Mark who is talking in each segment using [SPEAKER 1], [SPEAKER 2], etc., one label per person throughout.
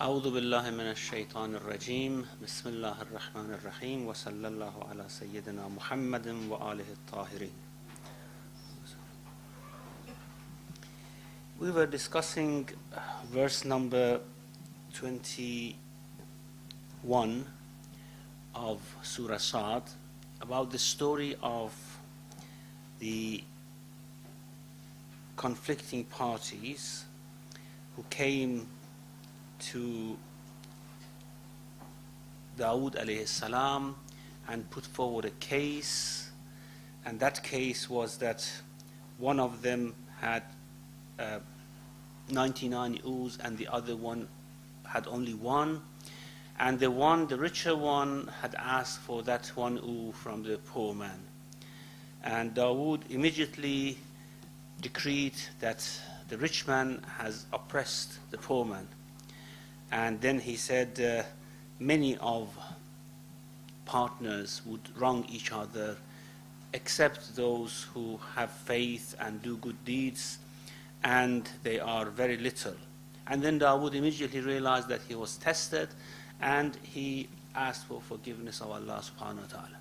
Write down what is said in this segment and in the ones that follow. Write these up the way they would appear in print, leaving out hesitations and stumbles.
[SPEAKER 1] أعوذ بالله من الشيطان الرجيم بسم الله الرحمن الرحيم وصلى الله على سيدنا محمد وآله الطاهرين. We were discussing verse number 21 of Surah Saad about the story of the conflicting parties who came to Dawood alayhi salam and put forward a case, and that case was that one of them had 99 ewes and the other one had only one, and the richer one had asked for that one ewe from the poor man, and Dawood immediately decreed that the rich man has oppressed the poor man. And then he said many of partners would wrong each other except those who have faith and do good deeds, and they are very little. And then Dawood immediately realized that he was tested, and he asked for forgiveness of Allah subhanahu wa ta'ala.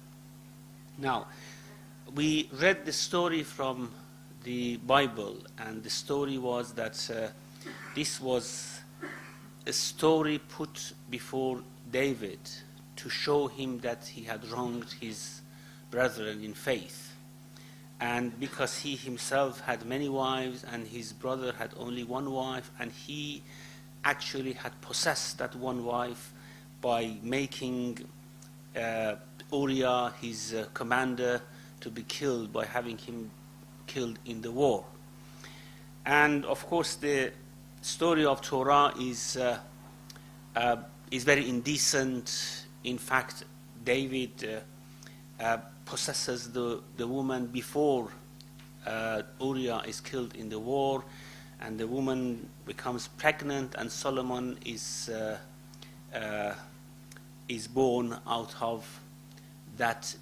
[SPEAKER 1] Now, we read the story from the Bible, and the story was that this was a story put before David to show him that he had wronged his brethren in faith. And because he himself had many wives and his brother had only one wife, and he actually had possessed that one wife by making Uriah, his commander, to be killed, by having him killed in the war. And of course the story of Torah is very indecent. In fact, David possesses the woman before Uriah is killed in the war, and the woman becomes pregnant, and Solomon is born out of that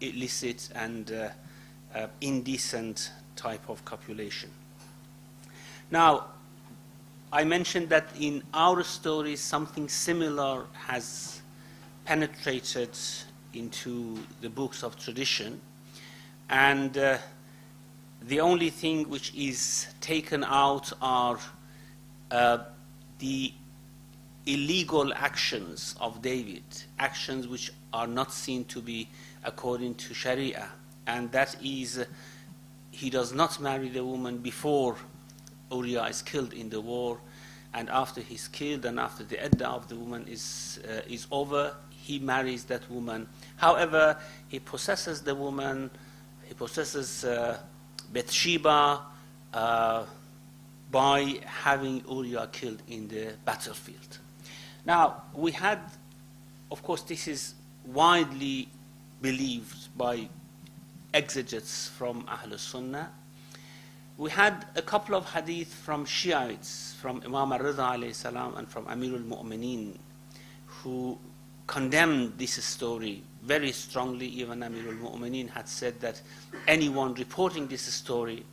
[SPEAKER 1] illicit and indecent type of copulation. Now, I mentioned that in our stories something similar has penetrated into the books of tradition, and the only thing which is taken out are the illegal actions of David, actions which are not seen to be according to Sharia, and that is he does not marry the woman before Uriah is killed in the war, and after he's killed and after the iddah of the woman is over, he marries that woman. However, he possesses the woman, he possesses Bathsheba by having Uriah killed in the battlefield. Now, we had, of course, this is widely believed by exegetes from Ahlul Sunnah. We had a couple of hadith from Shiites, from Imam al-Rida alayhi salam and from Amir al-Mu'mineen, who condemned this story very strongly. Even Amir al-Mu'mineen had said that anyone reporting this story,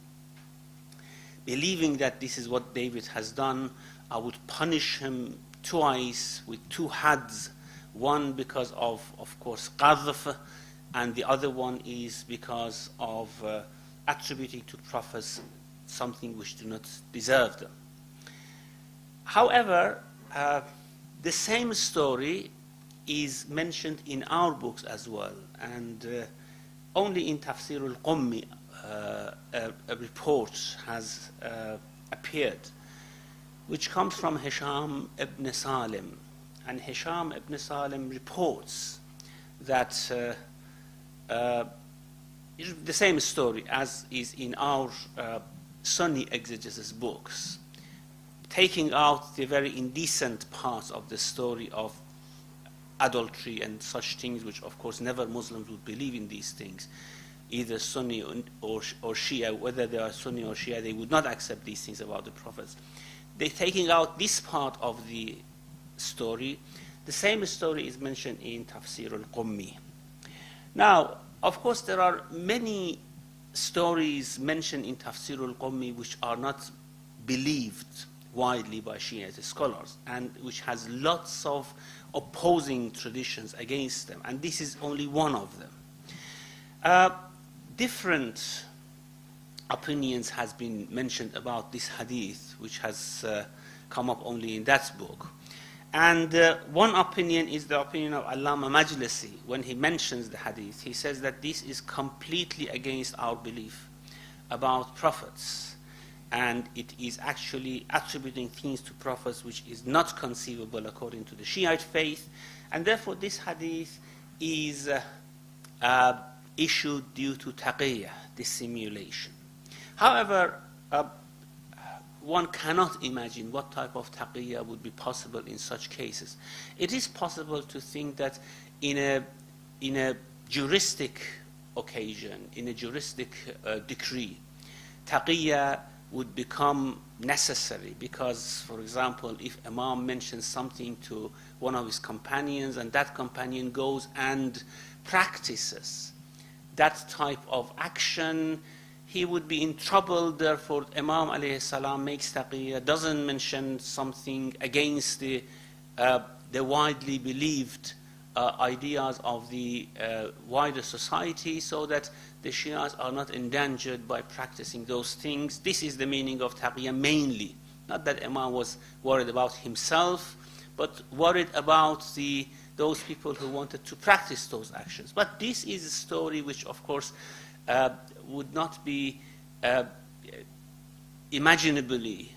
[SPEAKER 1] believing that this is what David has done, I would punish him twice with 2 hads, one because of course, qadhf, and the other one is because of attributing to prophets something which do not deserve them. However, the same story is mentioned in our books as well, and only in Tafseer al-Qummi a report has appeared, which comes from Hisham ibn Salim, and Hisham ibn Salim reports that the same story as is in our Sunni exegesis books, taking out the very indecent parts of the story of adultery and such things, which of course never Muslims would believe in these things, either Sunni or Shia, whether they are Sunni or Shia, they would not accept these things about the prophets. They're taking out this part of the story. The same story is mentioned in Tafseer al-Qummi. Now, of course, there are many stories mentioned in Tafseer al-Qummi which are not believed widely by Shiite scholars, and which has lots of opposing traditions against them, and this is only one of them. Different opinions has been mentioned about this hadith, which has come up only in that book. And one opinion is the opinion of Allama Majlisi. When he mentions the hadith, he says that this is completely against our belief about prophets, and it is actually attributing things to prophets which is not conceivable according to the Shiite faith, and therefore this hadith is issued due to taqiyya, dissimulation. However, one cannot imagine what type of taqiyya would be possible in such cases. It is possible to think that in a juristic occasion, in a juristic decree, taqiyya would become necessary because, for example, if Imam mentions something to one of his companions and that companion goes and practices that type of action, he would be in trouble. Therefore, Imam alayhi salam makes taqiyya, doesn't mention something against the widely believed ideas of the wider society, so that the Shias are not endangered by practicing those things. This is the meaning of taqiyya mainly. Not that Imam was worried about himself, but worried about those people who wanted to practice those actions. But this is a story which, of course, would not be imaginably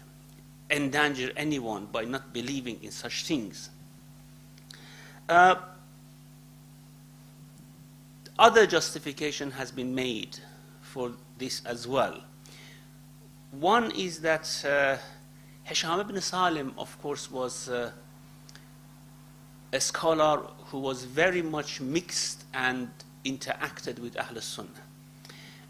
[SPEAKER 1] endanger anyone by not believing in such things. Other justification has been made for this as well. One is that Hisham ibn Salim, of course, was a scholar who was very much mixed and interacted with Ahl Sunnah.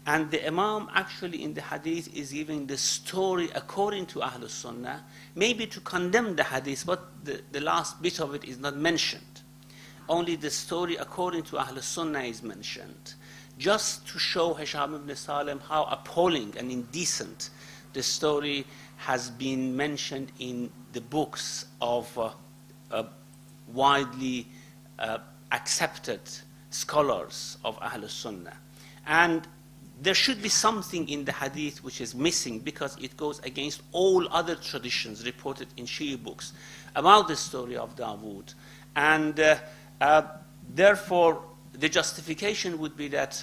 [SPEAKER 1] And the Imam actually in the hadith is giving the story according to Ahl Sunnah, maybe to condemn the hadith, but the last bit of it is not mentioned. Only the story according to Ahl Sunnah is mentioned, just to show Hisham ibn Salim how appalling and indecent the story has been mentioned in the books of widely accepted scholars of Ahl Sunnah. And there should be something in the hadith which is missing, because it goes against all other traditions reported in Shia books about the story of Dawood. And therefore, the justification would be that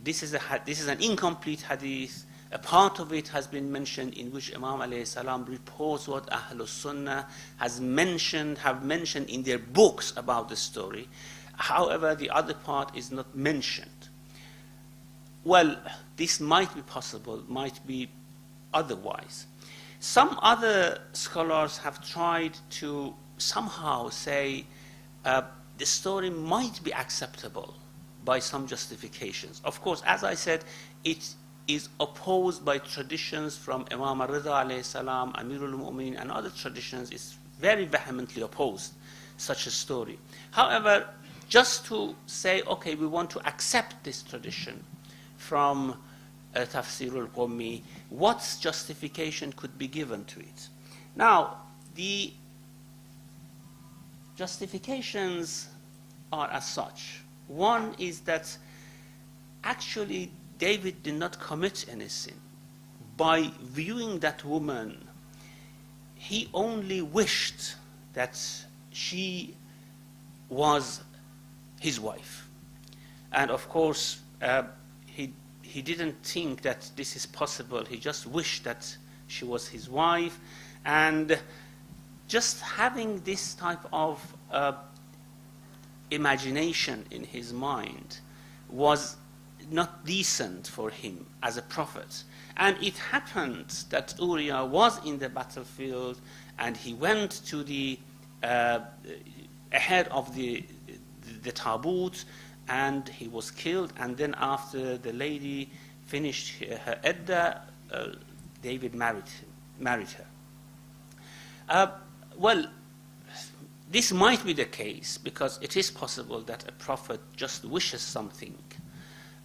[SPEAKER 1] this is an incomplete hadith. A part of it has been mentioned in which Imam alayhi salam reports what Ahlul Sunnah have mentioned in their books about the story. However, the other part is not mentioned. Well, this might be possible, might be otherwise. Some other scholars have tried to somehow say the story might be acceptable by some justifications. Of course, as I said, it is opposed by traditions from Imam al-Rida alayhi salam, Amirul Mu'mineen, and other traditions. Is very vehemently opposed such a story. However, just to say, okay, we want to accept this tradition from Tafseer al-Qummi, what justification could be given to it? Now, the justifications are as such. One is that actually David did not commit any sin. By viewing that woman, he only wished that she was his wife. And of course, he didn't think that this is possible. He just wished that she was his wife. And just having this type of imagination in his mind was not decent for him as a prophet. And it happened that Uriah was in the battlefield, and he went to the ahead of the tabut, and he was killed. And then after the lady finished her iddah, David married her. Well, this might be the case, because it is possible that a prophet just wishes something.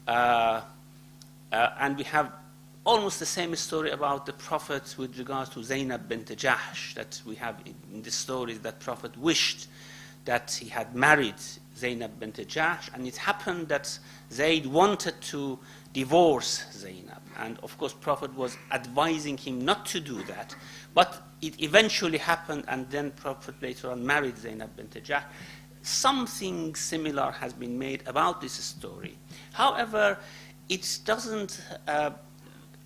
[SPEAKER 1] And we have almost the same story about the Prophet with regards to Zainab bint Jahsh that we have in the stories that Prophet wished that he had married Zainab bint Jahsh, and it happened that Zayd wanted to divorce Zainab, and of course Prophet was advising him not to do that, but it eventually happened, and then Prophet later on married Zainab bint Jahsh. Something similar has been made about this story. However, it doesn't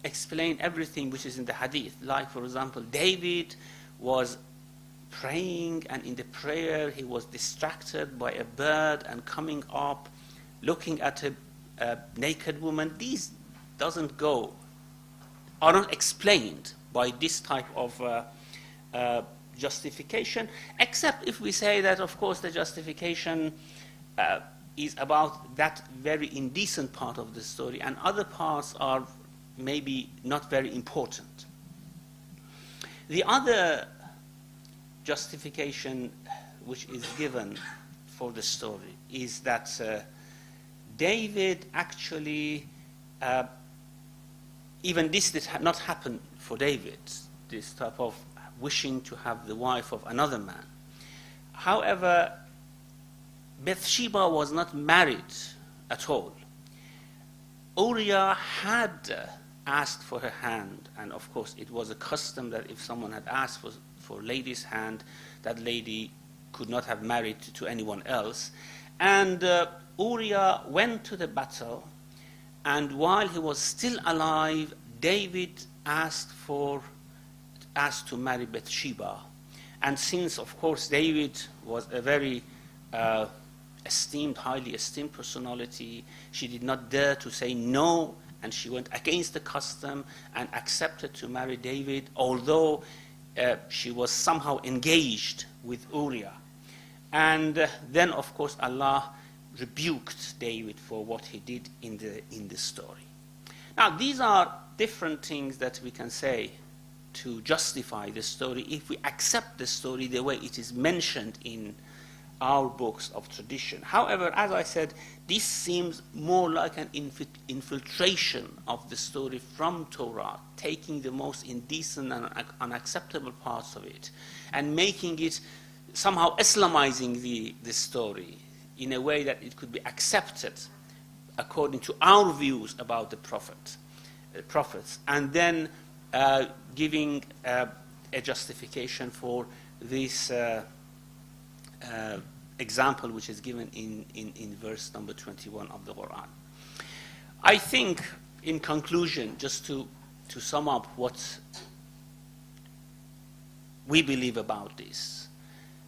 [SPEAKER 1] explain everything which is in the hadith. Like, for example, David was praying, and in the prayer he was distracted by a bird and coming up, looking at a naked woman. These are not explained by this type of justification, except if we say that, of course, the justification is about that very indecent part of the story, and other parts are maybe not very important. The other justification which is given for the story is that David actually, even this did not happen for David, this type of wishing to have the wife of another man. However, Bathsheba was not married at all. Uriah had asked for her hand, and of course it was a custom that if someone had asked for lady's hand, that lady could not have married to anyone else. And Uriah went to the battle, and while he was still alive, David asked to marry Bathsheba. And since, of course, David was a very highly esteemed personality, she did not dare to say no, and she went against the custom and accepted to marry David, although she was somehow engaged with Uriah. And then, of course, Allah rebuked David for what he did in the story. Now, these are different things that we can say to justify the story if we accept the story the way it is mentioned in our books of tradition. However, as I said, this seems more like an infiltration of the story from Torah, taking the most indecent and unacceptable parts of it and making it somehow Islamizing the story in a way that it could be accepted according to our views about the prophets, and then giving a justification for this example which is given in verse number 21 of the Quran. I think, in conclusion, just to sum up what we believe about this,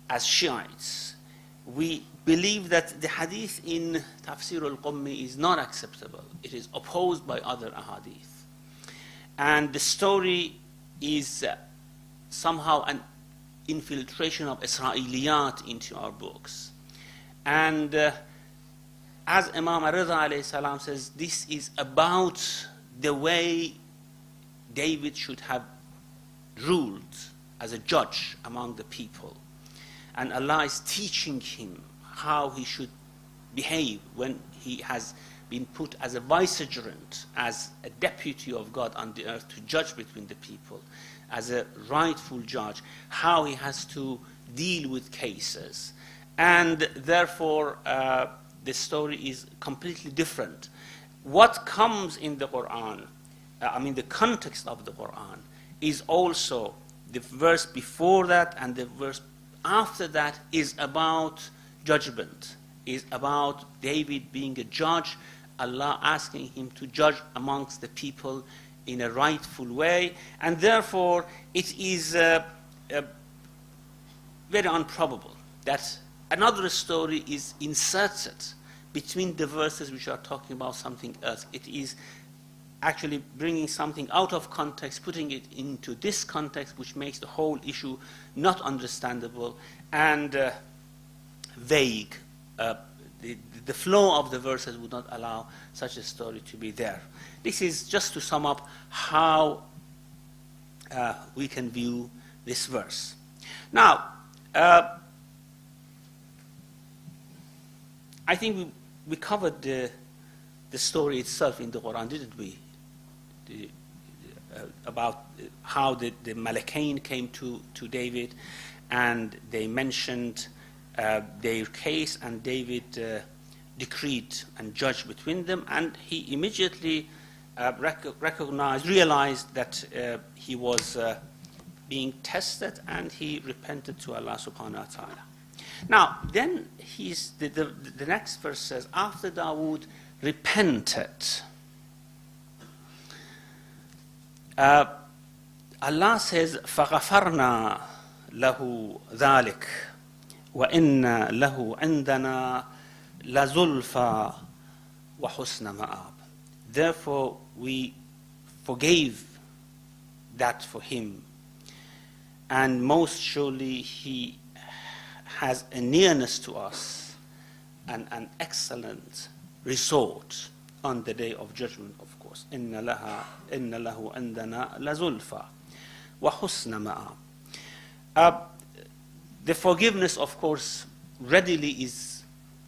[SPEAKER 1] as Shiites, we believe that the hadith in Tafseer al-Qummi is not acceptable. It is opposed by other ahadith. And the story is somehow an infiltration of Israeliyat into our books. And as Imam Rida alayhi salam says, this is about the way David should have ruled as a judge among the people. And Allah is teaching him how he should behave when he has been put as a vicegerent, as a deputy of God on the earth to judge between the people, as a rightful judge, how he has to deal with cases. And therefore, the story is completely different. What comes in the Quran, the context of the Quran, is also the verse before that and the verse after that is about judgment, is about David being a judge, Allah asking him to judge amongst the people in a rightful way, and therefore it is very improbable that another story is inserted between the verses which are talking about something else. It is actually bringing something out of context, putting it into this context, which makes the whole issue not understandable and vague. The flow of the verses would not allow such a story to be there. This is just to sum up how we can view this verse. Now, I think we covered the story itself in the Quran, didn't we? about how the Malakain came to David, and they mentioned their case, and David decreed and judged between them, and he immediately realized that he was being tested, and he repented to Allah subhanahu wa ta'ala. Now, then the next verse says, after Dawood repented, Allah says, فَغَفَرْنَا لَهُ ذَلِكَ وَإِنَّا لَهُ عِنْدَنَا لَزُلْفَى وَحُسْنَ مَآبٍ. Therefore, we forgave that for him, and most surely he has a nearness to us and an excellent resort on the day of judgment, of course. إِنَّ لَهُ عِنْدَنَا لَزُلْفَى وَحُسْنَ مَآبٍ. The forgiveness, of course, readily is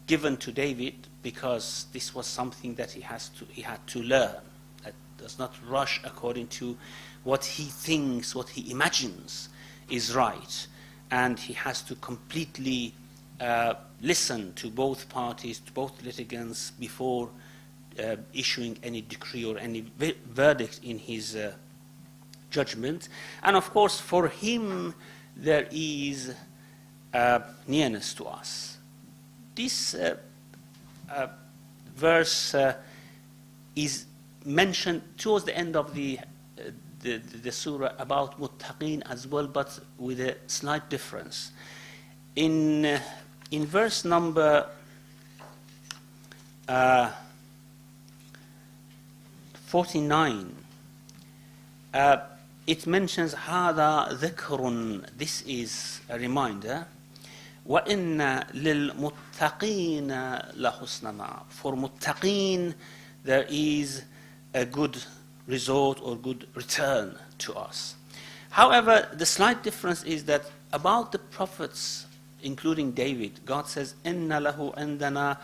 [SPEAKER 1] given to David, because this was something that he had to learn. That does not rush according to what he thinks, what he imagines is right, and he has to completely listen to both parties, to both litigants, before issuing any decree or any verdict in his judgment. And of course, for him, there is nearness to us. This verse is mentioned towards the end of the surah about muttaqin as well, but with a slight difference. In verse number 49, it mentions هذا ذكر. This is a reminder. وَإِنَّ لِلْمُتَّقِينَ لَحُسْنَ مَآبٍ. For muttaqin, there is a good resort or good return to us. However, the slight difference is that about the prophets, including David, God says, إِنَّ لَهُ عِنْدَنَا,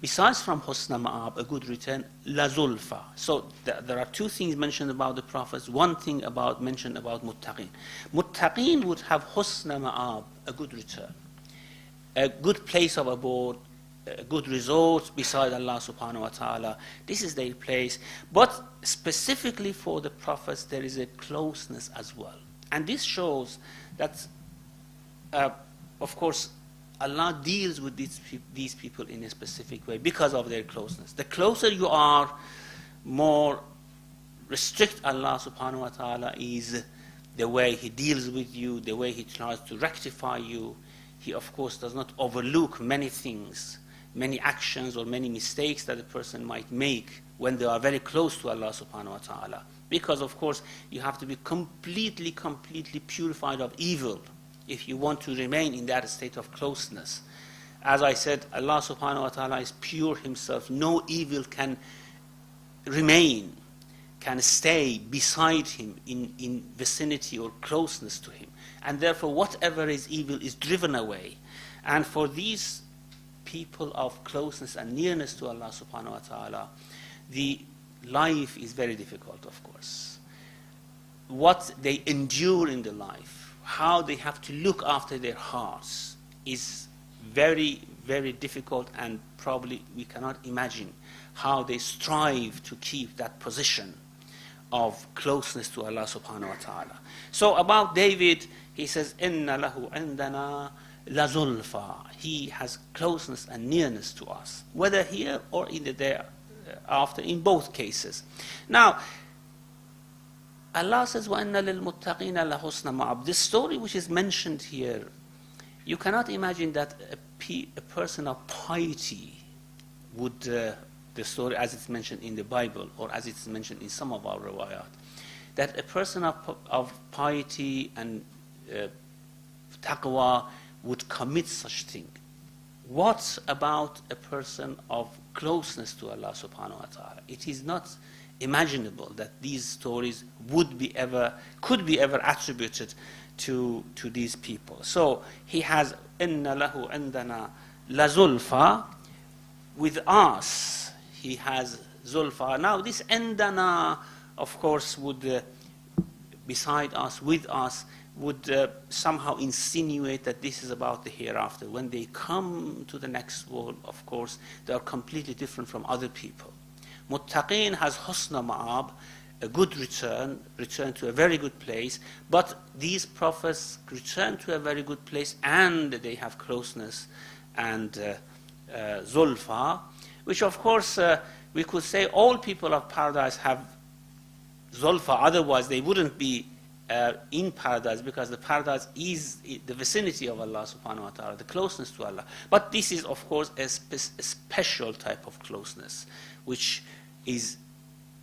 [SPEAKER 1] besides from husna ma'ab, a good return, la zulfa. So there are two things mentioned about the prophets, one thing mentioned about muttaqin. Muttaqin would have husna ma'ab, a good return, a good place of abode, a good resort beside Allah subhanahu wa ta'ala. This is their place. But specifically for the prophets, there is a closeness as well. And this shows that, of course, Allah deals with these people in a specific way because of their closeness. The closer you are, more restrict Allah subhanahu wa ta'ala is the way He deals with you, the way He tries to rectify you. He, of course, does not overlook many things, many actions or many mistakes that a person might make when they are very close to Allah subhanahu wa ta'ala. Because, of course, you have to be completely purified of evil if you want to remain in that state of closeness. As I said, Allah subhanahu wa ta'ala is pure Himself. No evil can remain, can stay beside Him in vicinity or closeness to Him. And therefore, whatever is evil is driven away. And for these people of closeness and nearness to Allah subhanahu wa ta'ala, the life is very difficult, of course. What they endure in the life, how they have to look after their hearts, is very difficult, and probably we cannot imagine how they strive to keep that position of closeness to Allah subhanahu wa ta'ala. So about David, he says, إِنَّ لَهُ عِنْدَنَا لَزُلْفَى. He has closeness and nearness to us, whether here or in the day after, in both cases. Now, Allah says, وَإِنَّ لِلْمُتَّقِينَ لَحُسْنَ مَآبٍ. This story which is mentioned here, you cannot imagine that a person of piety would, the story as it's mentioned in the Bible, or as it's mentioned in some of our riwayat, that a person of piety and taqwa would commit such thing. What about a person of closeness to Allah subhanahu wa ta'ala? It is not imaginable that these stories could be ever attributed to these people. So he has inna lahu indana la zulfa. With us he has zulfa. Now this indana, of course, would beside us, with us, would somehow insinuate that this is about the hereafter. When they come to the next world, of course, they are completely different from other people. Muttaqeen has husna ma'ab, a good return to a very good place, but these prophets return to a very good place and they have closeness and zulfa, which of course we could say all people of paradise have zulfa, otherwise they wouldn't be in paradise, because the paradise is the vicinity of Allah subhanahu wa ta'ala, the closeness to Allah. But this is of course a special type of closeness, which is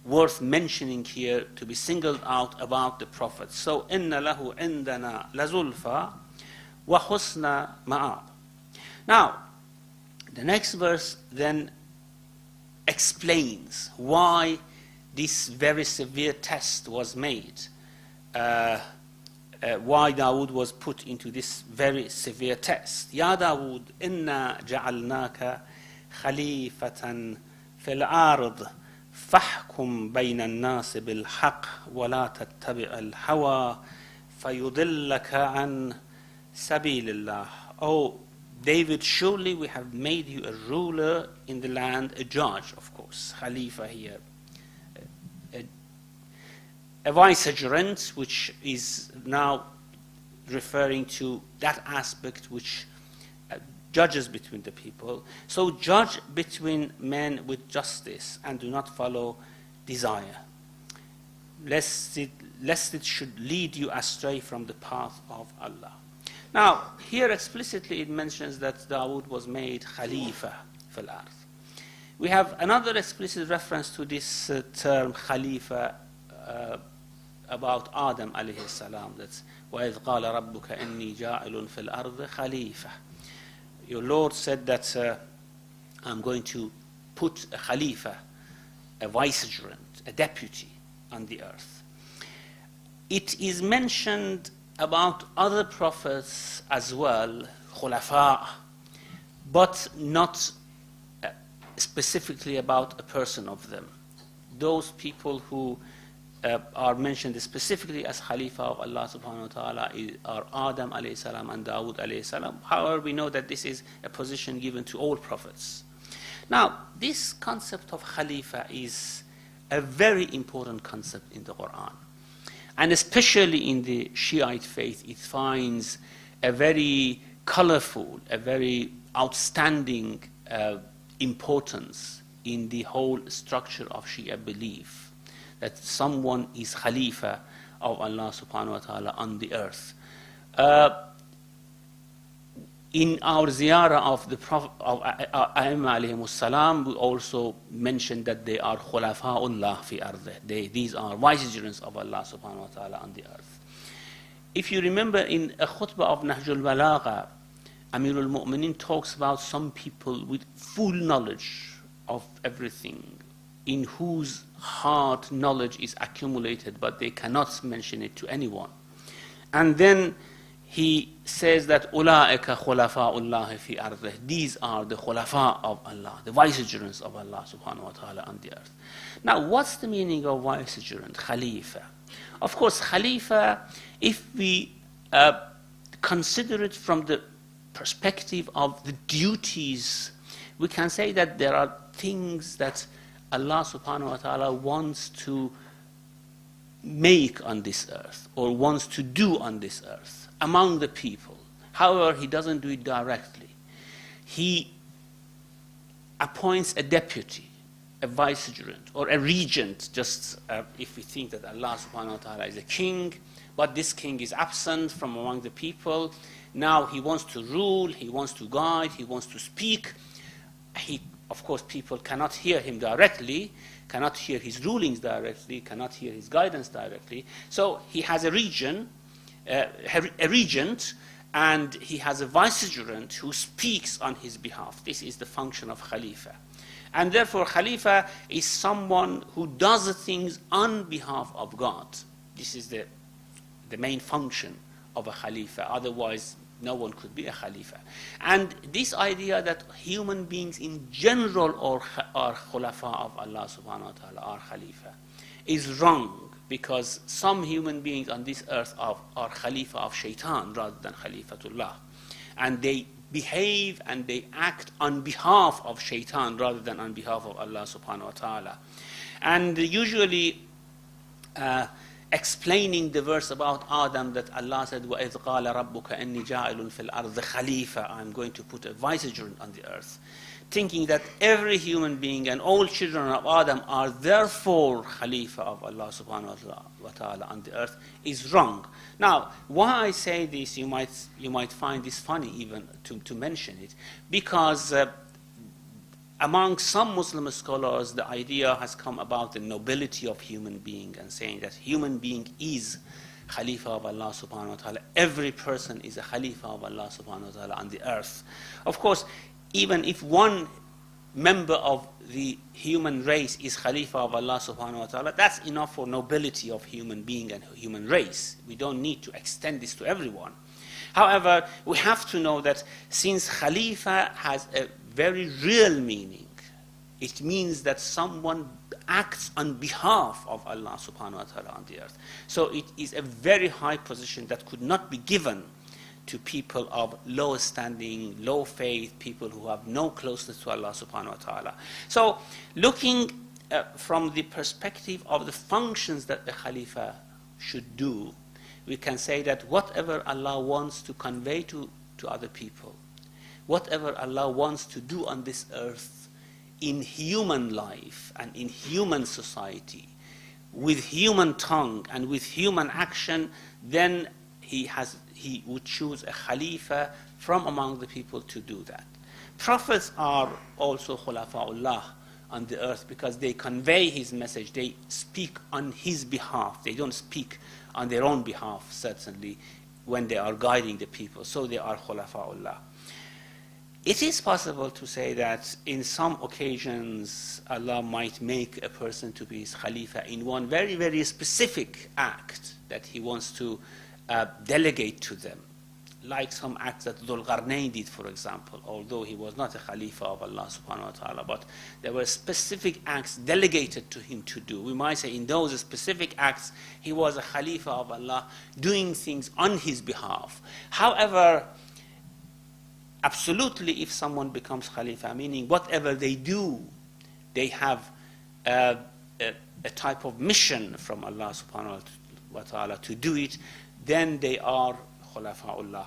[SPEAKER 1] worth mentioning here, to be singled out about the Prophet. So, inna lahu indana lazulfa wa husna ma'ab. Now, the next verse then explains why this very severe test was made, why Dawood was put into this very severe test. Ya Dawood, inna ja'alnaka khalifatan fil ard فاحكم بين الناس بالحق ولا تتبع الهوى فيضلك عن سبيل الله. Oh David, surely we have made you a ruler in the land, a judge, of course, Khalifa here, a vicegerent, which is now referring to that aspect which judges between the people. So judge between men with justice and do not follow desire, lest it should lead you astray from the path of Allah. Now, here explicitly it mentions that Dawood was made Khalifa fil ard. We have another explicit reference to this term Khalifa about Adam alayhi salam. That's وَإِذْ قَالَ رَبُّكَ إِنِّي جَاعِلٌ فِي الْأَرْضِ خَلِيفَةً. Your Lord said that I'm going to put a Khalifa, a vicegerent, a deputy on the earth. It is mentioned about other prophets as well, khulafa, but not specifically about a person of them. Those people who are mentioned specifically as Khalifa of Allah subhanahu wa ta'ala are Adam alayhi salam and Dawood alayhi salam. However, we know that this is a position given to all prophets. Now, this concept of Khalifa is a very important concept in the Quran. And especially in the Shiite faith, it finds a very colorful, a very outstanding importance in the whole structure of Shia belief, that someone is Khalifa of Allah subhanahu wa ta'ala on the earth. In our ziyarah of the Prophet of A'imma alayhimus salam, we also mentioned that they are khulafa'ullah fi ardh. These are vicegerents of Allah subhanahu wa ta'ala on the earth. If you remember in a khutbah of Nahjul Balagha, Amirul Mu'minin talks about some people with full knowledge of everything, in whose heart knowledge is accumulated, but they cannot mention it to anyone. And then he says that أُولَٰئِكَ خُلَفَاءُ اللَّهِ فِي أَرْضِهِ. These are the khulafa of Allah, the vicegerents of Allah subhanahu wa ta'ala on the earth. Now, what's the meaning of vicegerent, Khalifa? Of course, Khalifa, if we consider it from the perspective of the duties, we can say that there are things that Allah subhanahu wa ta'ala wants to make on this earth, or wants to do on this earth among the people. However, he doesn't do it directly. He appoints a deputy, a vicegerent, or a regent, just if we think that Allah subhanahu wa ta'ala is a king, but this king is absent from among the people. Now he wants to rule, he wants to guide, he wants to speak. Of course, people cannot hear him directly, cannot hear his rulings directly, cannot hear his guidance directly. So he has a regent, and he has a vicegerent who speaks on his behalf. This is the function of Khalifa. And therefore, Khalifa is someone who does things on behalf of God. This is the main function of a Khalifa. Otherwise, no one could be a Khalifa. And this idea that human beings in general are Khulafa of Allah subhanahu wa ta'ala, are Khalifa, is wrong. because some human beings on this earth are Khalifa of Shaitan rather than Khalifatullah. And they behave and they act on behalf of Shaitan rather than on behalf of Allah subhanahu wa ta'ala. And usually explaining the verse about Adam that Allah said, وَإِذْ قَالَ رَبُّكَ إِنِّي جَاعِلٌ فِي الْأَرْضِ خَلِيفَةً, I'm going to put a vicegerent on the earth. Thinking that every human being and all children of Adam are therefore Khalifa of Allah subhanahu wa ta'ala on the earth is wrong. Now, why I say this, you might find this funny even to mention it, because among some Muslim scholars, the idea has come about the nobility of human being and saying that human being is Khalifa of Allah subhanahu wa ta'ala. Every person is a Khalifa of Allah subhanahu wa ta'ala on the earth. Of course, even if one member of the human race is Khalifa of Allah subhanahu wa ta'ala, that's enough for nobility of human being and human race. We don't need to extend this to everyone. However, we have to know that since Khalifa has a very real meaning, it means that someone acts on behalf of Allah subhanahu wa ta'ala on the earth. So it is a very high position that could not be given to people of low standing, low faith, people who have no closeness to Allah subhanahu wa ta'ala. So looking from the perspective of the functions that the Khalifa should do, we can say that whatever Allah wants to convey to other people, whatever Allah wants to do on this earth in human life and in human society, with human tongue and with human action, then he would choose a Khalifa from among the people to do that. Prophets are also Khulafa'ullah on the earth because they convey his message, they speak on his behalf. They don't speak on their own behalf, certainly, when they are guiding the people. So they are Khulafa'ullah. It is possible to say that in some occasions Allah might make a person to be his Khalifa in one very, very specific act that he wants to delegate to them, like some acts that Dhul Qarnayn did, for example, although he was not a Khalifa of Allah subhanahu wa ta'ala, but there were specific acts delegated to him to do. We might say in those specific acts he was a Khalifa of Allah doing things on his behalf. However, absolutely, if someone becomes Khalifa, meaning whatever they do, they have a type of mission from Allah subhanahu wa ta'ala to do it, then they are Khulafa'ullah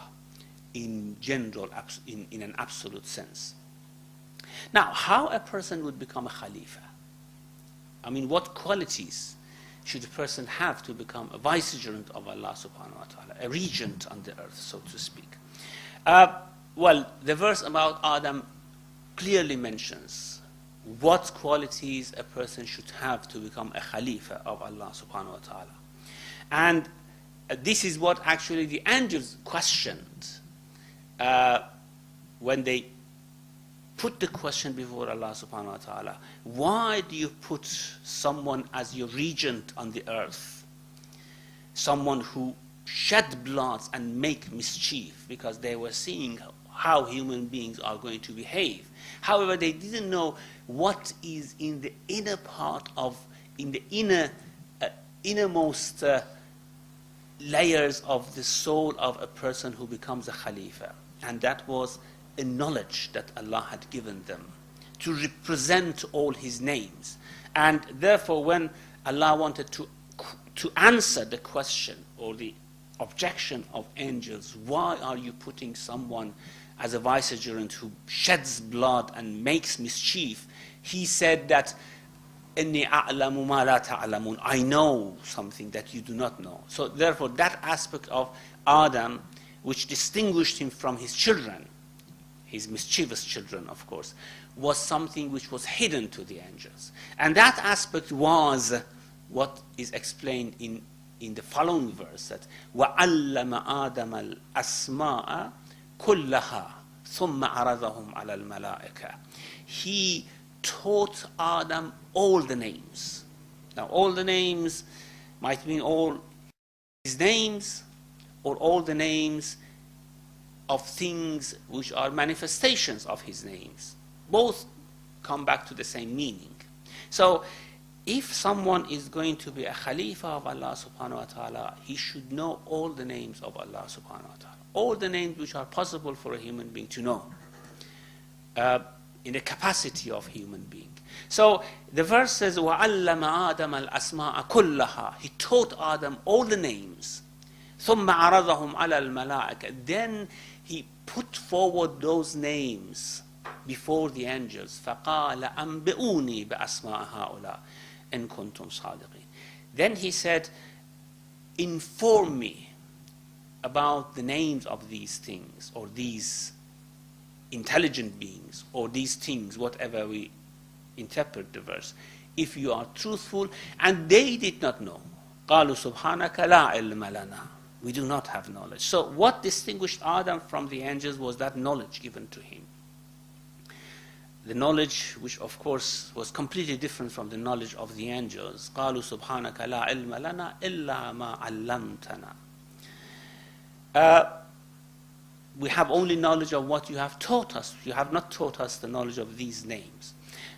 [SPEAKER 1] in general, in an absolute sense. Now, how a person would become a Khalifa? I mean, what qualities should a person have to become a vicegerent of Allah subhanahu wa ta'ala, a regent on the earth, so to speak? Well, the verse about Adam clearly mentions what qualities a person should have to become a Khalifa of Allah subhanahu wa ta'ala. And this is what actually the angels questioned when they put the question before Allah subhanahu wa ta'ala. Why do you put someone as your regent on the earth? Someone who shed blood and make mischief, because they were seeing how human beings are going to behave. However, they didn't know what is in the inner part of, in the innermost layers of the soul of a person who becomes a Khalifa. And that was a knowledge that Allah had given them to represent all his names. And therefore, when Allah wanted to answer the question or the objection of angels, why are you putting someone as a vicegerent who sheds blood and makes mischief, he said that إِنِّي أَعْلَمُ مَا لَا تَعْلَمُونَ, I know something that you do not know. So therefore, that aspect of Adam, which distinguished him from his children, his mischievous children, of course, was something which was hidden to the angels. And that aspect was what is explained in the following verse, that وَعَلَّمَ آدَمَ الْأَسْمَاءَ كُلَّهَا ثُمَّ عَرَضَهُمْ عَلَى الْمَلَائِكَةِ. He taught Adam all the names. Now, all the names might mean all his names or all the names of things which are manifestations of his names. Both come back to the same meaning. So if someone is going to be a Khalifa of Allah subhanahu wa ta'ala, he should know all the names of Allah subhanahu wa ta'ala, all the names which are possible for a human being to know, in the capacity of human being. So the verse says, وَعَلَّمَ آدَمَ الْأَسْمَاءَ كُلَّهَا. He taught Adam all the names. ثُمَّ عَرَضَهُمْ عَلَى الْمَلَائِكَةِ. Then he put forward those names before the angels. فَقَالَ أَنْبِئُونِي بِأَسْمَاءِ هَؤُلَاءِ إِن كُنْتُمْ صَادِقِينَ. Then he said, inform me about the names of these things, or these intelligent beings, or these things, whatever we interpret the verse, if you are truthful. And they did not know. قَالُوا سُبْحَانَكَ لَا عِلْمَ لَنَا. We do not have knowledge. So what distinguished Adam from the angels was that knowledge given to him. The knowledge which, of course, was completely different from the knowledge of the angels. قَالُوا سُبْحَانَكَ لَا عِلْمَ لَنَا إِلَّا مَا عَلَّمْتَنَا. We have only knowledge of what you have taught us. You have not taught us the knowledge of these names.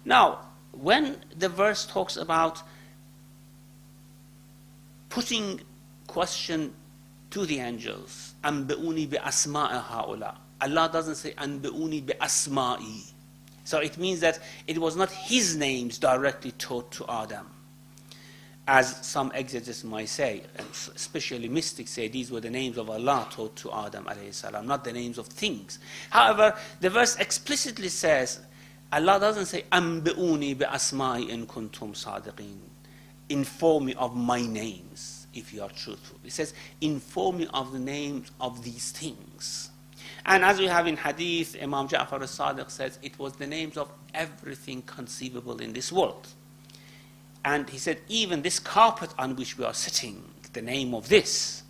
[SPEAKER 1] Now, when the verse talks about putting question to the angels, أَنْبِئُونِي بِأَسْمَاءِ هَؤُلَاءِ, Allah doesn't say أَنْبِئُونِي بِأَسْمَائِي. So it means that it was not his names directly taught to Adam, as some exegetes might say, and especially mystics say these were the names of Allah taught to Adam alayhi salam, not the names of things. However, the verse explicitly says, Allah doesn't say أَنْبِئُونِي بِأَسْمَائِ إِن كُنْتُمْ صَادِقِينَ. Inform me of my names if you are truthful. It says, inform me of the names of these things. And as we have in hadith, Imam Ja'far al-Sadiq says it was the names of everything conceivable in this world. And he said, even this carpet on which we are sitting, the name of this,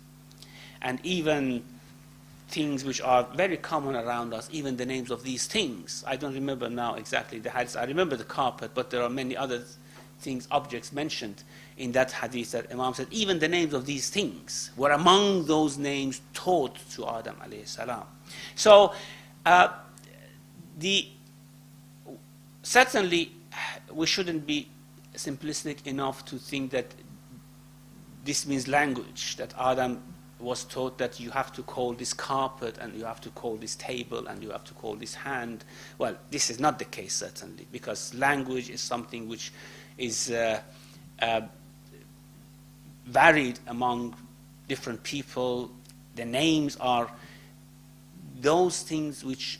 [SPEAKER 1] and even things which are very common around us, even the names of these things. I don't remember now exactly the hadith. I remember the carpet, but there are many other things, objects mentioned in that hadith that Imam said, even the names of these things were among those names taught to Adam alayhi salam. So, certainly, we shouldn't be simplistic enough to think that this means language, that Adam was taught that you have to call this carpet, and you have to call this table, and you have to call this hand. Well, this is not the case, certainly, because language is something which is varied among different people. The names are those things which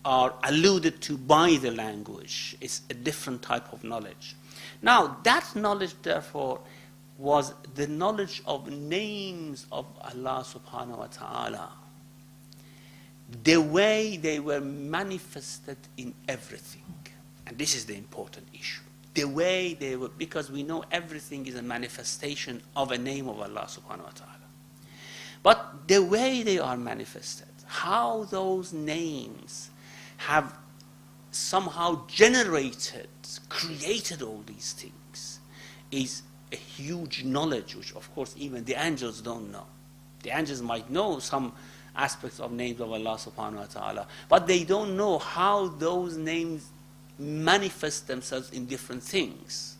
[SPEAKER 1] are alluded to by the language. It's a different type of knowledge. Now, that knowledge, therefore, was the knowledge of names of Allah subhanahu wa ta'ala, the way they were manifested in everything. And this is the important issue. The way they were, because we know everything is a manifestation of a name of Allah subhanahu wa ta'ala. But the way they are manifested, how those names have somehow generated, created all these things, is a huge knowledge, which of course even the angels don't know. The angels might know some aspects of names of Allah subhanahu wa ta'ala, but they don't know how those names manifest themselves in different things.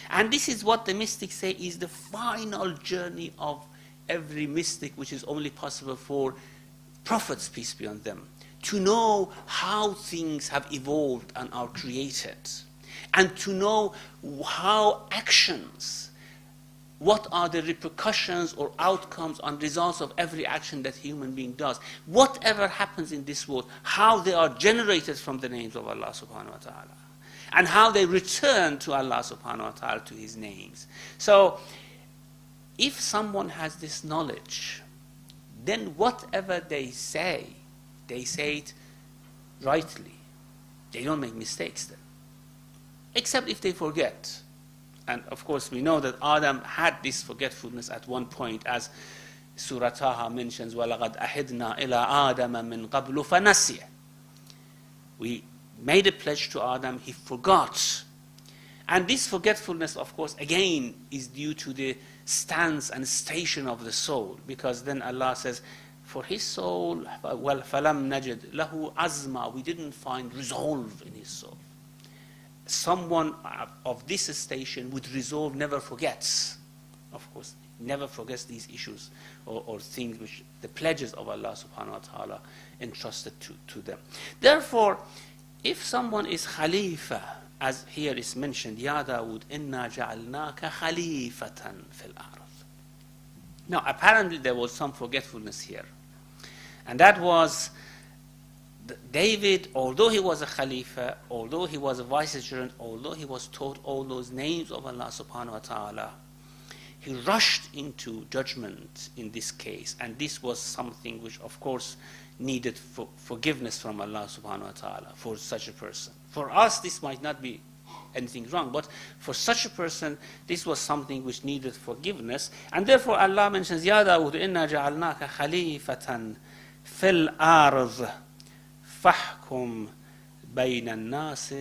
[SPEAKER 1] And this is what the mystics say is the final journey of every mystic, which is only possible for prophets, peace be on them, to know how things have evolved and are created, and to know how actions, what are the repercussions or outcomes and results of every action that human being does. Whatever happens in this world, how they are generated from the names of Allah subhanahu wa ta'ala, and how they return to Allah subhanahu wa ta'ala, to his names. So, if someone has this knowledge, then whatever they say it rightly. They don't make mistakes then. Except if they forget. And of course we know that Adam had this forgetfulness at one point, as Surah Taha mentions, وَلَقَدْ أَحِدْنَا إِلَىٰ آدَمَ مِنْ قَبْلُ فَنَسِيَ. We made a pledge to Adam, he forgot. And this forgetfulness, of course, again, is due to the stance and station of the soul, because then Allah says, for his soul, well, فَلَمْ نَجِدْ لَهُ عَزْمًا, we didn't find resolve in his soul. someone of this station with resolve never forgets. Of course, never forgets these issues or things which the pledges of Allah subhanahu wa ta'ala entrusted to them. Therefore, if someone is Khalifa, as here is mentioned, Ya Dawood, inna ja'alnaka khalifatan fil ard. Now, apparently there was some forgetfulness here. And that was David, although he was a Khalifa, although he was a vicegerent, although he was taught all those names of Allah subhanahu wa ta'ala, he rushed into judgment in this case. And this was something which, of course, needed forgiveness from Allah subhanahu wa ta'ala for such a person. For us, this might not be anything wrong, but for such a person, this was something which needed forgiveness. And therefore, Allah mentions, Ya Dawood, inna ja'alnaka khalifatan fil ard, fahkum bayna an-nas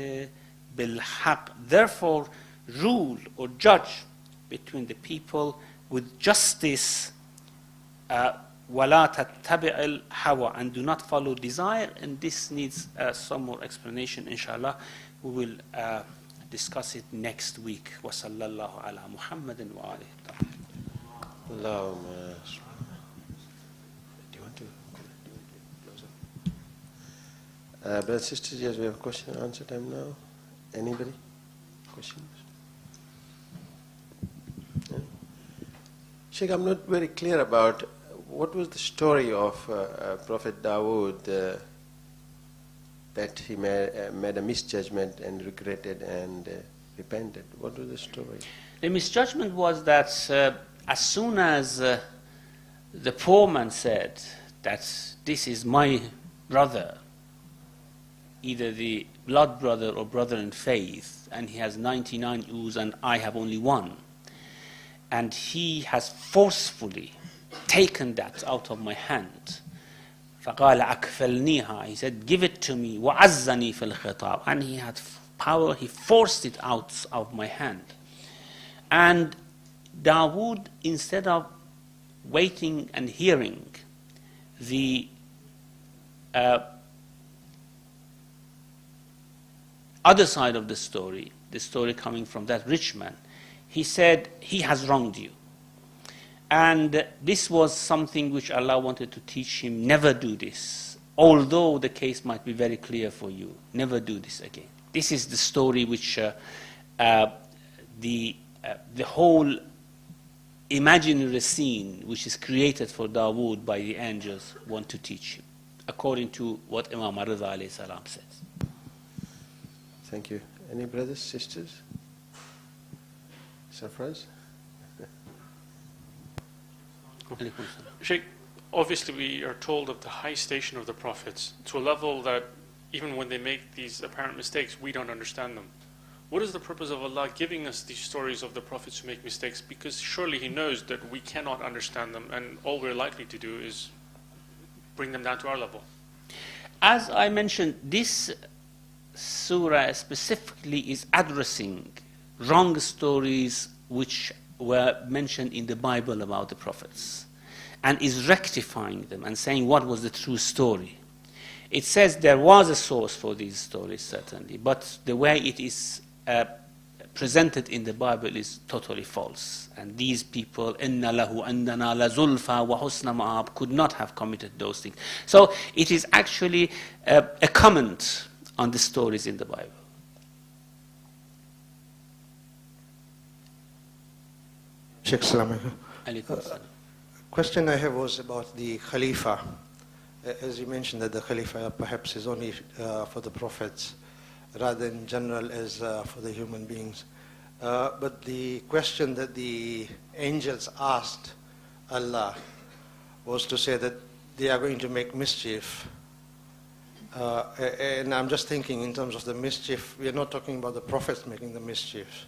[SPEAKER 1] bil haqq. Therefore, rule or judge between the people with justice, وَلَا تَتَّبِعِ الْهَوَى, and do not follow desire. And this needs some more explanation, inshallah. We will discuss it next week. وَصَلَّى اللَّهُ عَلَى مُحَمَّدٍ وَآلِهِ.
[SPEAKER 2] Allahumma. Do you want to close up? Brothers and sisters, yes, we have question and answer time now. Anybody? Questions? Yeah. Sheikh, I'm not very clear about what was the story of Prophet Dawood that he made a misjudgment and regretted and repented. What was the story?
[SPEAKER 1] The misjudgment was that as soon as the poor man said that this is my brother, either the blood brother or brother in faith, and he has 99 ewes and I have only one, and he has forcefully taken that out of my hand, فَقَالَ أَكْفَلْنِيهَا, he said, give it to me, وَعَزَّنِي فِي الْخِطَابِ, and he had power, he forced it out of my hand. And Dawood, instead of waiting and hearing the other side of the story coming from that rich man, he said, he has wronged you. And this was something which Allah wanted to teach him, never do this. Although the case might be very clear for you, never do this again. This is the story which the whole imaginary scene which is created for Dawood by the angels want to teach him, according to what Imam Rida alayhi salam says.
[SPEAKER 2] Thank you. Any brothers, sisters? Safraz?
[SPEAKER 3] Sheikh, obviously we are told of the high station of the prophets to a level that even when they make these apparent mistakes, we don't understand them. What is the purpose of Allah giving us these stories of the prophets who make mistakes? Because surely He knows that we cannot understand them, and all we're likely to do is bring them down to our level.
[SPEAKER 1] As I mentioned, this surah specifically is addressing wrong stories which were mentioned in the Bible about the prophets, and is rectifying them and saying what was the true story. It says there was a source for these stories, certainly, but the way it is presented in the Bible is totally false. And these people, إِنَّ لَهُ عِنْدَنَا لَزُلْفَى وَحُسْنَ مَآبٍ, could not have committed those things. So it is actually a comment on the stories in the Bible.
[SPEAKER 4] Sheikh, Assalamu
[SPEAKER 1] Alaikum.
[SPEAKER 4] Question I have was about the Khalifa. As you mentioned that the Khalifa perhaps is only for the prophets rather than general as for the human beings. But the question that the angels asked Allah was to say that they are going to make mischief. And I'm just thinking in terms of the mischief, we are not talking about the prophets making the mischief.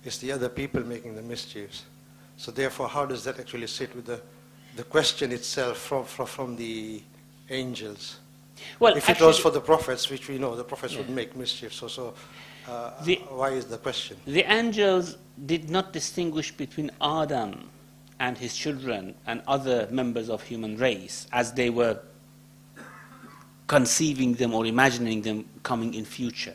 [SPEAKER 4] It's the other people making the mischiefs. So therefore, how does that actually sit with the question itself from the angels?
[SPEAKER 1] Well,
[SPEAKER 4] if it was for the prophets, which we know the prophets would make mischief, why is the question?
[SPEAKER 1] The angels did not distinguish between Adam and his children and other members of human race as they were conceiving them or imagining them coming in future.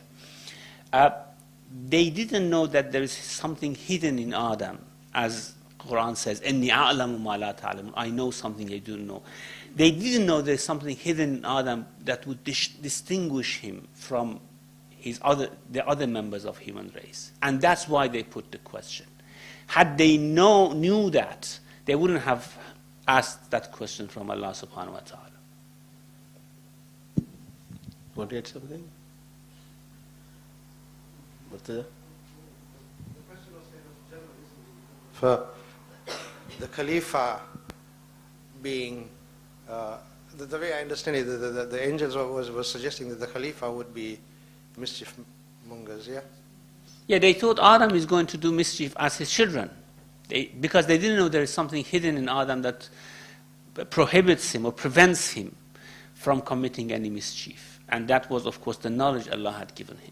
[SPEAKER 1] they didn't know that there is something hidden in Adam, as Quran says, "Inni a'lamu ma la ta'lamun." I know something they don't know. They didn't know there's something hidden in Adam that would distinguish him from the other members of human race, and that's why they put the question. Had they knew that, they wouldn't have asked that question from Allah subhanahu wa ta'ala.
[SPEAKER 2] Want to add something?
[SPEAKER 4] The question was kind of general, for the Khalifa being, the way I understand it, the angels was suggesting that the Khalifa would be mischief mongers, yeah?
[SPEAKER 1] Yeah, they thought Adam is going to do mischief as his children, because they didn't know there is something hidden in Adam that prohibits him or prevents him from committing any mischief. And that was, of course, the knowledge Allah had given him.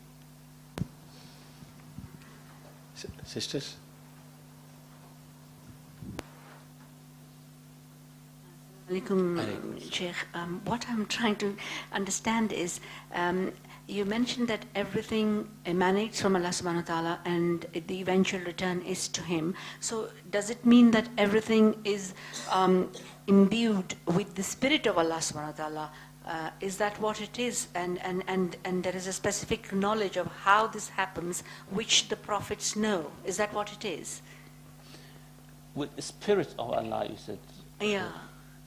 [SPEAKER 2] Sisters?
[SPEAKER 5] Alaikum, Sheikh. What I'm trying to understand is, you mentioned that everything emanates from Allah subhanahu wa ta'ala and the eventual return is to Him. So does it mean that everything is imbued with the spirit of Allah subhanahu wa ta'ala? Is that what it is? And there is a specific knowledge of how this happens, which the prophets know. Is that what it is?
[SPEAKER 1] With the spirit of Allah, you said?
[SPEAKER 5] Yeah.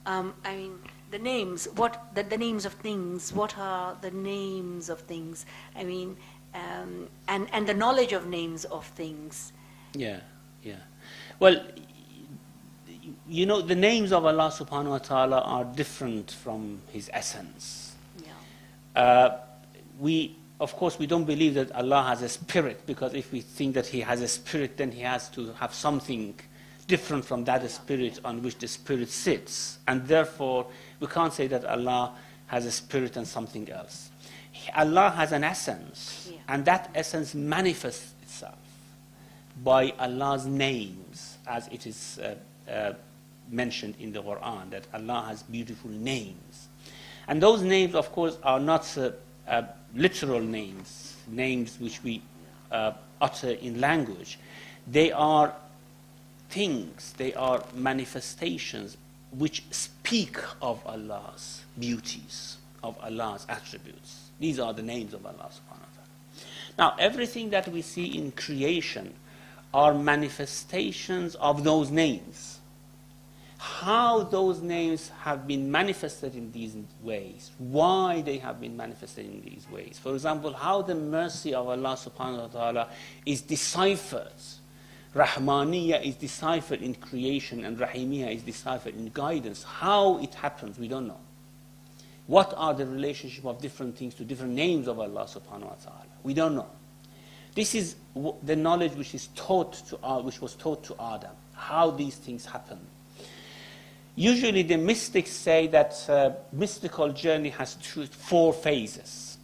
[SPEAKER 5] I mean, the names, the names of things, what are the names of things? I mean, and the knowledge of names of things.
[SPEAKER 1] Yeah. Well, you know, the names of Allah subhanahu wa ta'ala are different from His essence.
[SPEAKER 5] Yeah.
[SPEAKER 1] Of course, we don't believe that Allah has a spirit, because if we think that He has a spirit, then He has to have something different from that spirit on which the spirit sits. And therefore, we can't say that Allah has a spirit and something else. Allah has an essence, and that essence manifests itself by Allah's names, as it is mentioned in the Quran, that Allah has beautiful names. And those names, of course, are not literal names which we utter in language. They are things, they are manifestations which speak of Allah's beauties, of Allah's attributes. These are the names of Allah subhanahu wa ta'ala. Now, everything that we see in creation are manifestations of those names. How those names have been manifested in these ways, why they have been manifested in these ways. For example, how the mercy of Allah subhanahu wa ta'ala is deciphered. Rahmaniyya is deciphered in creation, and Rahimiyya is deciphered in guidance. How it happens, we don't know. What are the relationship of different things to different names of Allah subhanahu wa ta'ala? We don't know. This is the knowledge which was taught to Adam, how these things happen. Usually the mystics say that mystical journey has four phases,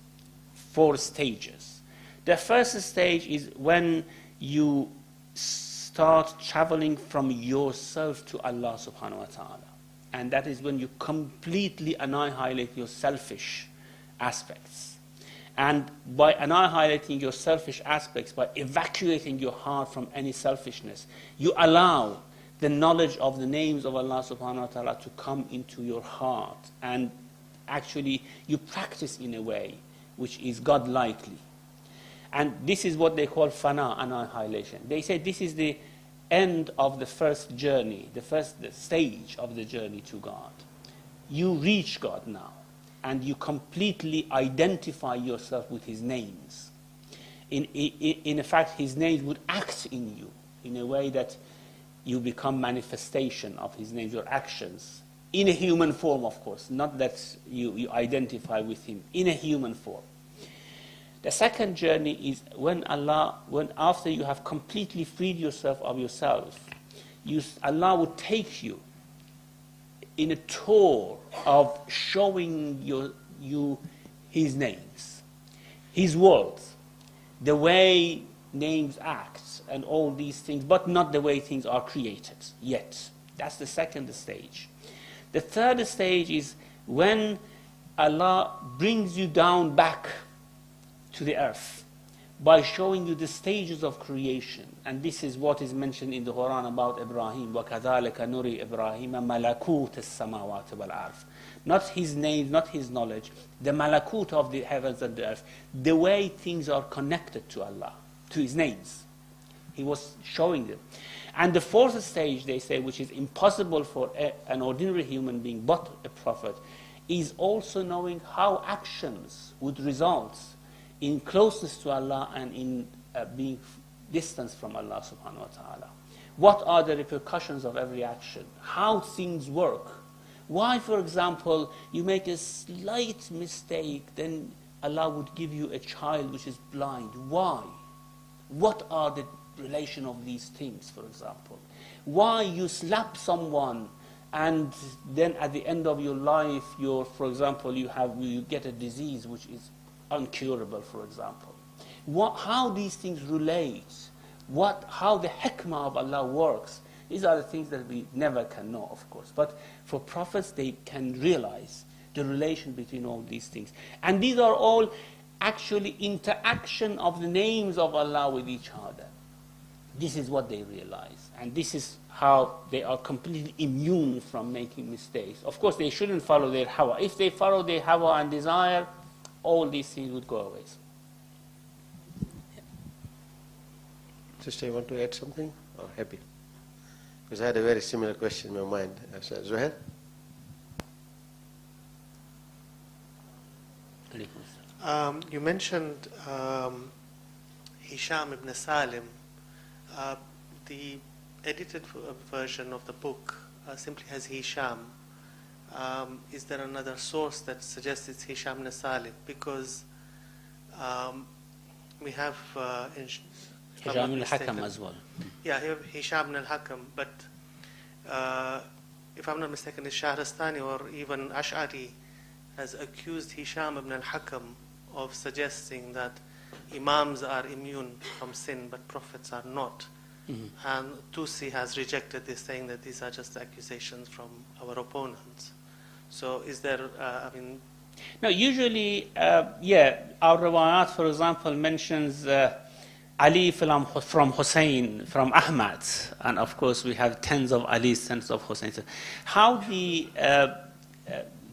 [SPEAKER 1] 4 stages. The first stage is when you start traveling from yourself to Allah subhanahu wa ta'ala. And that is when you completely annihilate your selfish aspects. And by annihilating your selfish aspects, by evacuating your heart from any selfishness, you allow the knowledge of the names of Allah subhanahu wa ta'ala to come into your heart. And actually you practice in a way which is godlikely. And this is what they call fana, annihilation. They say this is the end of the first journey, the stage of the journey to God. You reach God now, and you completely identify yourself with His names. In fact, His names would act in you in a way that you become manifestation of His names, your actions, in a human form, of course, not that you identify with Him, in a human form. The second journey is when after you have completely freed yourself of yourself, Allah will take you in a tour of showing you His names, His world, the way names act and all these things, but not the way things are created yet. That's the second stage. The third stage is when Allah brings you down back to the earth, by showing you the stages of creation. And this is what is mentioned in the Quran about Ibrahim. وَكَذَلِكَ نُرِي إِبْرَاهِيمَ مَلَكُوتَ السَّمَاوَاتِ وَالْأَرْضِ. Not his name, not his knowledge, the malakut of the heavens and the earth, the way things are connected to Allah, to his names. He was showing them. And the fourth stage, they say, which is impossible for an ordinary human being but a prophet, is also knowing how actions would result in closeness to Allah and in being distant from Allah subhanahu wa ta'ala. What are the repercussions of every action? How things work? Why, for example, you make a slight mistake, then Allah would give you a child which is blind? Why? What are the relation of these things, for example? Why you slap someone and then at the end of your life, for example, you get a disease which is uncurable, for example? How these things relate? How the hikmah of Allah works? These are the things that we never can know, of course. But for prophets, they can realize the relation between all these things. And these are all actually interaction of the names of Allah with each other. This is what they realize. And this is how they are completely immune from making mistakes. Of course, they shouldn't follow their hawa. If they follow their hawa and desire, all these things would go away.
[SPEAKER 2] Sister, you want to add something? Or happy? Because I had a very similar question in my mind. Zuhair?
[SPEAKER 6] You mentioned Hisham ibn Salim. The edited version of the book simply has Hisham. Is there another source that suggests it's Hisham ibn Salim? Because we have
[SPEAKER 1] Hisham al-Hakam as well.
[SPEAKER 6] Yeah, Hisham al-Hakam, but if I'm not mistaken, the Shahrastani or even Ash'ari has accused Hisham ibn al-Hakam of suggesting that Imams are immune from sin, but prophets are not. Mm-hmm. And Tusi has rejected this, saying that these are just accusations from our opponents. So is there,
[SPEAKER 1] No, usually, our riwayat, for example, mentions Ali from Hussein, from Ahmad, and of course we have tens of Alis, tens of Husseins. How the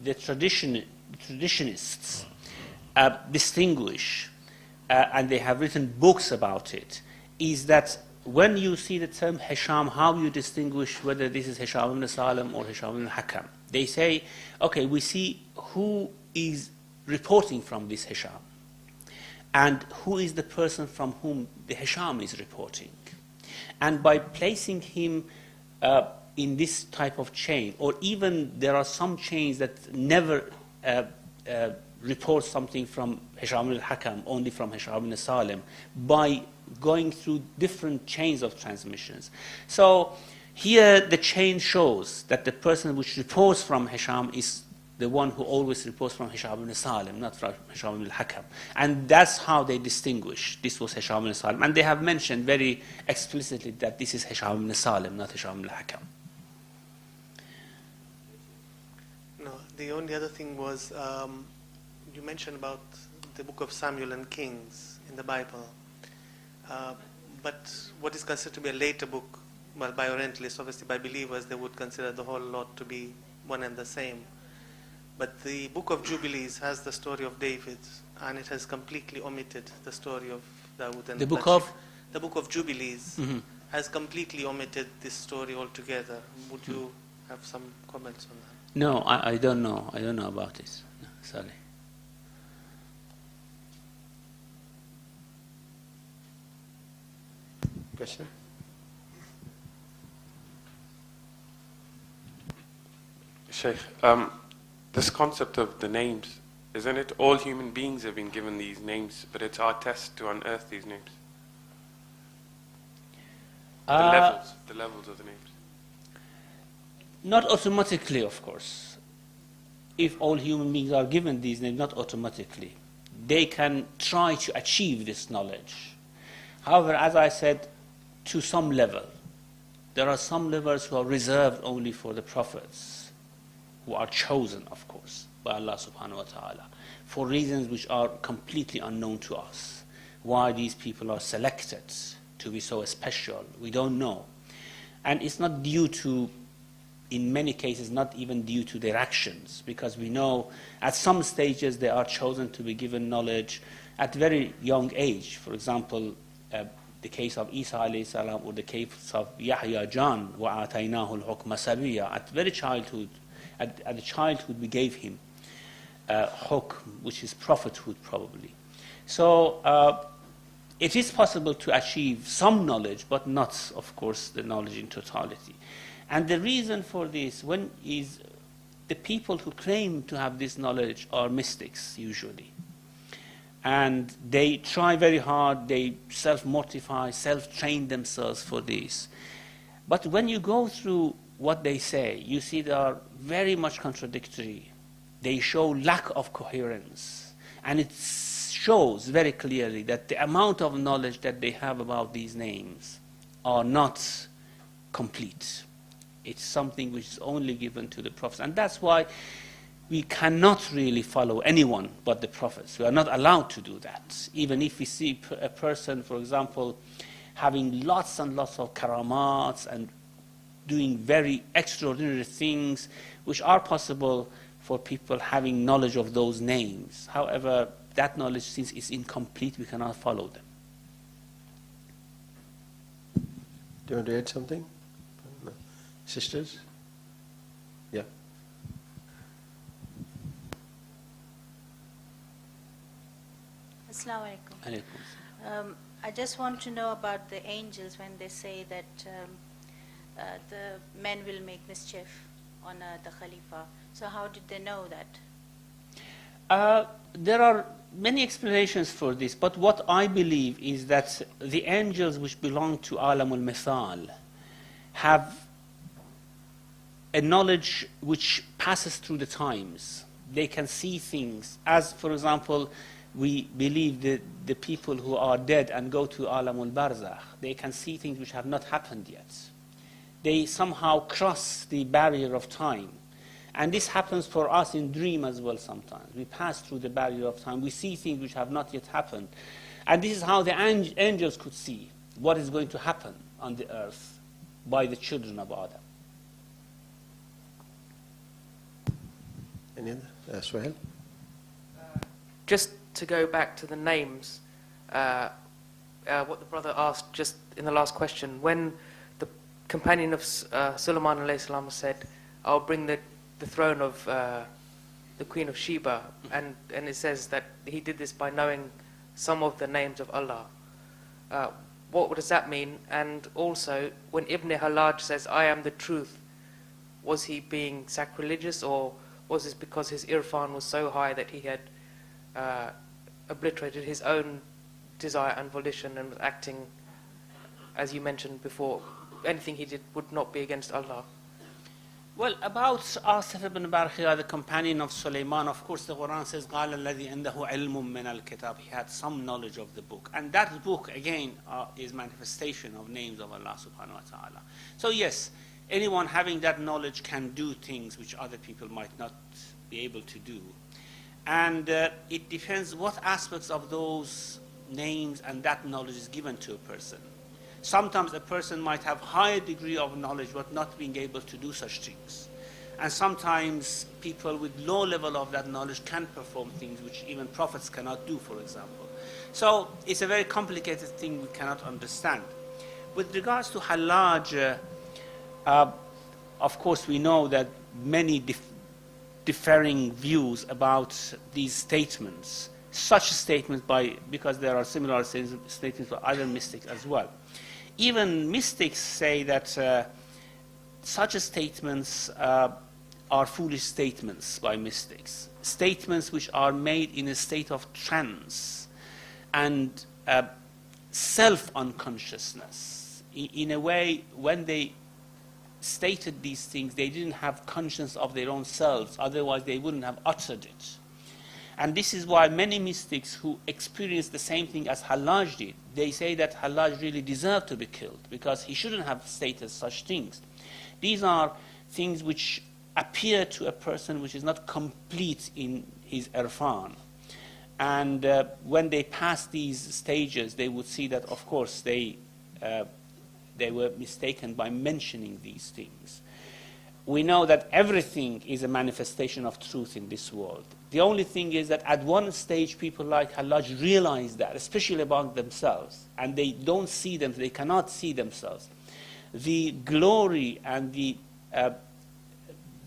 [SPEAKER 1] traditionists distinguish, and they have written books about it, is that when you see the term Hisham, how you distinguish whether this is Hisham ibn Salim or Hisham ibn Hakam? They say, okay, we see who is reporting from this Hisham, and who is the person from whom the Hisham is reporting. And by placing him in this type of chain, or even there are some chains that never report something from Hisham al-Hakam, only from Hisham ibn Salim, by going through different chains of transmissions. So here the chain shows that the person which reports from Hisham is the one who always reports from Hisham ibn Salim, not from Hisham al-Hakam. And that's how they distinguish. This was Hisham ibn Salim. And they have mentioned very explicitly that this is Hisham ibn Salim, not Hisham al-Hakam.
[SPEAKER 6] No, the only other thing was, you mentioned about the book of Samuel and Kings in the Bible. But what is considered to be a later book, well, by Orientalists, obviously by believers, they would consider the whole lot to be one and the same. But the book of Jubilees has the story of David, and it has completely omitted the story of Dawood and
[SPEAKER 1] the book of?
[SPEAKER 6] The book of Jubilees has completely omitted this story altogether. Would you have some comments on that?
[SPEAKER 1] No, I don't know. I don't know about this. No, sorry.
[SPEAKER 2] Question?
[SPEAKER 7] Sheikh, this concept of the names, isn't it all human beings have been given these names, but it's our test to unearth these names? The levels of the names.
[SPEAKER 1] Not automatically, of course. If all human beings are given these names, not automatically. They can try to achieve this knowledge. However, as I said, to some level. There are some levels who are reserved only for the prophets, who are chosen, of course, by Allah subhanahu wa ta'ala, for reasons which are completely unknown to us, why these people are selected to be so special. We don't know. And it's not due to, in many cases, not even due to their actions, because we know at some stages they are chosen to be given knowledge at very young age. For example, the case of Isa alayhi salam, or the case of Yahya Jan, وَآتَيْنَاهُ الْحُكْمَ سَبِيًّا. At very childhood, at the childhood we gave him hukm, which is prophethood probably. So it is possible to achieve some knowledge, but not, of course, the knowledge in totality. And the reason for this is the people who claim to have this knowledge are mystics, usually. And they try very hard, they self-mortify, self-train themselves for this. But when you go through what they say, you see they are very much contradictory. They show lack of coherence. And it shows very clearly that the amount of knowledge that they have about these names are not complete. It's something which is only given to the prophets. And that's why we cannot really follow anyone but the prophets. We are not allowed to do that. Even if we see a person, for example, having lots and lots of karamats and doing very extraordinary things, which are possible for people having knowledge of those names. However, that knowledge, since it's incomplete, we cannot follow them.
[SPEAKER 2] Do you want to add something? No. Sisters? Yeah.
[SPEAKER 8] Assalamu alaikum. I just want to know about the angels when they say that the men will make mischief on the Khalifa. So how did they know that?
[SPEAKER 1] There are many explanations for this, but what I believe is that the angels which belong to Alamul Mithal have a knowledge which passes through the times. They can see things, as for example, we believe that the people who are dead and go to Alamul Barzakh, they can see things which have not happened yet. They somehow cross the barrier of time. And this happens for us in dream as well sometimes. We pass through the barrier of time. We see things which have not yet happened. And this is how the angels could see what is going to happen on the earth by the children of Adam.
[SPEAKER 2] Any other? Suhail?
[SPEAKER 9] Just to go back to the names, what the brother asked just in the last question, when the companion of Sulaiman alayhi salam said, I'll bring the throne of the Queen of Sheba, and it says that he did this by knowing some of the names of Allah. What does that mean? And also, when Ibn Hallaj says, I am the truth, was he being sacrilegious, or was this because his irfan was so high that he had obliterated his own desire and volition and was acting, as you mentioned before, anything he did would not be against Allah?
[SPEAKER 1] Well, about Asif ibn Barkhia, the companion of Sulaiman, of course the Quran says, قَالَ الَّذِي عِنْدَهُ عِلْمٌ مِّنَ الْكِتَابِ. He had some knowledge of the book. And that book, again, is manifestation of names of Allah subhanahu wa ta'ala. So yes, anyone having that knowledge can do things which other people might not be able to do. And it depends what aspects of those names and that knowledge is given to a person. Sometimes a person might have higher degree of knowledge but not being able to do such things. And sometimes people with low level of that knowledge can perform things which even prophets cannot do, for example. So it's a very complicated thing we cannot understand. With regards to Hallaj, of course we know that many differing views about these statements. Such statements because there are similar statements by other mystics as well. Even mystics say that such statements are foolish statements by mystics. Statements which are made in a state of trance and self-unconsciousness. In a way, when they stated these things, they didn't have conscience of their own selves, otherwise they wouldn't have uttered it. And this is why many mystics who experienced the same thing as Hallaj did, they say that Hallaj really deserved to be killed because he shouldn't have stated such things. These are things which appear to a person which is not complete in his irfan. And when they passed these stages, they would see that, of course, they were mistaken by mentioning these things. We know that everything is a manifestation of truth in this world. The only thing is that at one stage, people like Hallaj realize that, especially among themselves, and they don't see them, they cannot see themselves. The glory and the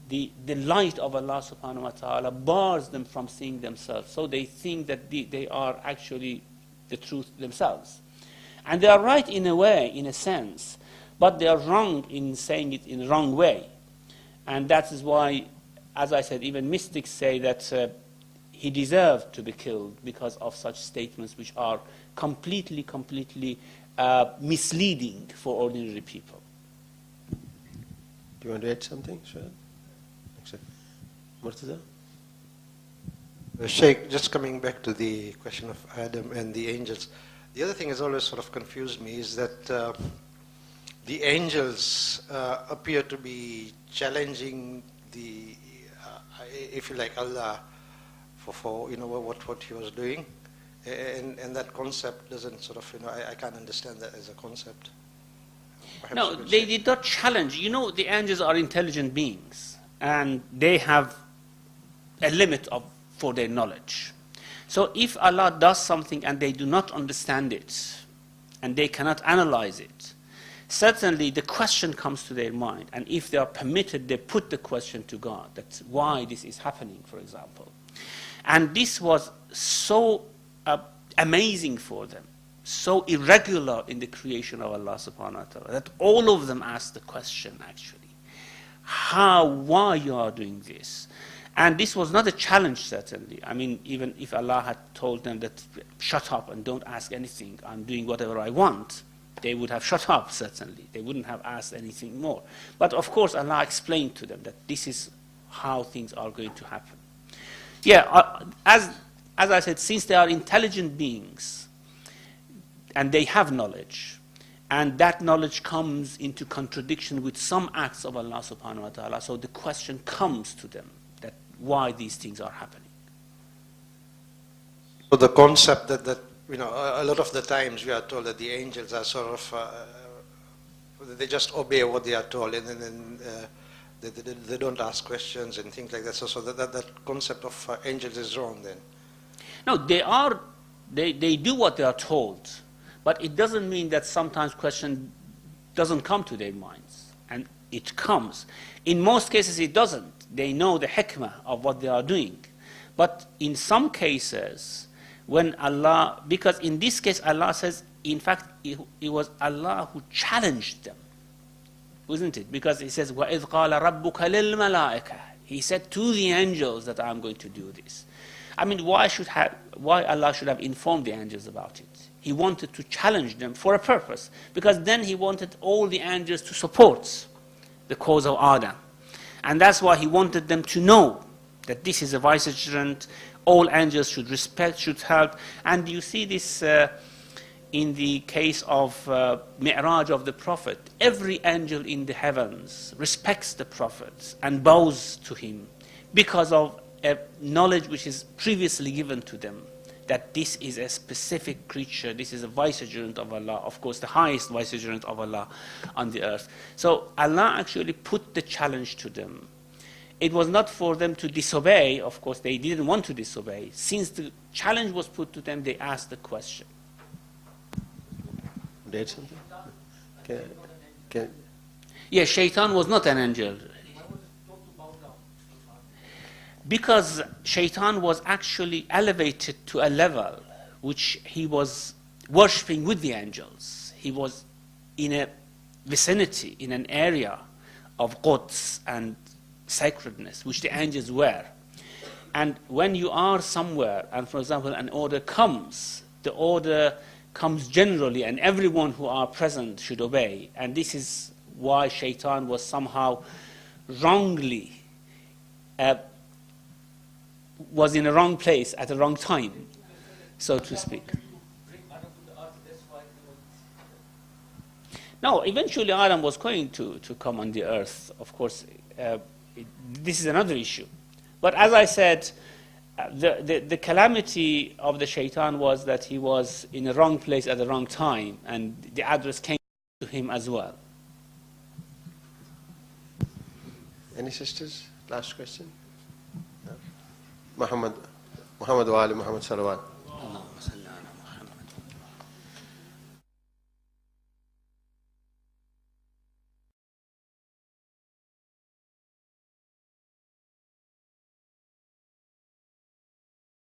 [SPEAKER 1] light of Allah subhanahu wa ta'ala bars them from seeing themselves. So they think that they are actually the truth themselves. And they are right in a way, in a sense, but they are wrong in saying it in the wrong way. And that is why, as I said, even mystics say that he deserved to be killed because of such statements which are completely misleading for ordinary people.
[SPEAKER 2] Do you want to add something, Saad? Murtaza?
[SPEAKER 4] Sheikh, just coming back to the question of Adam and the angels, the other thing has always sort of confused me is that the angels appear to be challenging the, if you like, Allah for what he was doing, and that concept doesn't sort of, I can't understand that as a concept. Perhaps
[SPEAKER 1] no, they did not challenge. The angels are intelligent beings, and they have a limit for their knowledge. So if Allah does something and they do not understand it, and they cannot analyze it, certainly the question comes to their mind. And if they are permitted, they put the question to God, that's why this is happening, for example. And this was so amazing for them, so irregular in the creation of Allah subhanahu wa ta'ala, that all of them asked the question, actually, why you are doing this? And this was not a challenge, certainly. I mean, even if Allah had told them that, shut up and don't ask anything, I'm doing whatever I want, they would have shut up, certainly. They wouldn't have asked anything more. But of course, Allah explained to them that this is how things are going to happen. Yeah, as I said, since they are intelligent beings, and they have knowledge, and that knowledge comes into contradiction with some acts of Allah subhanahu wa ta'ala, so the question comes to them, that why these things are happening.
[SPEAKER 4] So the concept that a lot of the times we are told that the angels are sort of, they just obey what they are told, and then they don't ask questions and things like that. So that concept of angels is wrong then.
[SPEAKER 1] No, they do what they are told, but it doesn't mean that sometimes question doesn't come to their minds, and it comes. In most cases it doesn't. They know the hikmah of what they are doing. But in some cases, when Allah, because in this case Allah says, in fact, it was Allah who challenged them, wasn't it? Because he says, وَإِذْ قَالَ رَبُّكَ لِلْمَلَائِكَةِ, he said to the angels that I'm going to do this. I mean, why Allah should have informed the angels about it? He wanted to challenge them for a purpose, because then he wanted all the angels to support the cause of Adam. And that's why he wanted them to know that this is a vicegerent, all angels should respect, should help. And you see this in the case of Mi'raj of the Prophet. Every angel in the heavens respects the Prophet and bows to him because of a knowledge which is previously given to them, that this is a specific creature, this is a vicegerent of Allah, of course the highest vicegerent of Allah on the earth. So Allah actually put the challenge to them. It was not for them to disobey, of course they didn't want to disobey. Since the challenge was put to them, they asked the question.
[SPEAKER 2] Did something?
[SPEAKER 1] Yes, Shaitan was not an angel. Because Shaitan was actually elevated to a level which he was worshipping with the angels. He was in a vicinity, in an area of Quds and sacredness, which the angels were. And when you are somewhere, and for example an order comes, the order comes generally and everyone who are present should obey. And this is why Shaitan was somehow wrongly was in a wrong place at the wrong time, so to speak. No, eventually Adam was going to come on the earth. Of course, this is another issue. But as I said, the calamity of the shaitan was that he was in the wrong place at the wrong time, and the address came to him as well.
[SPEAKER 2] Any sisters? Last question? No? Muhammad wa ali Muhammad salawat.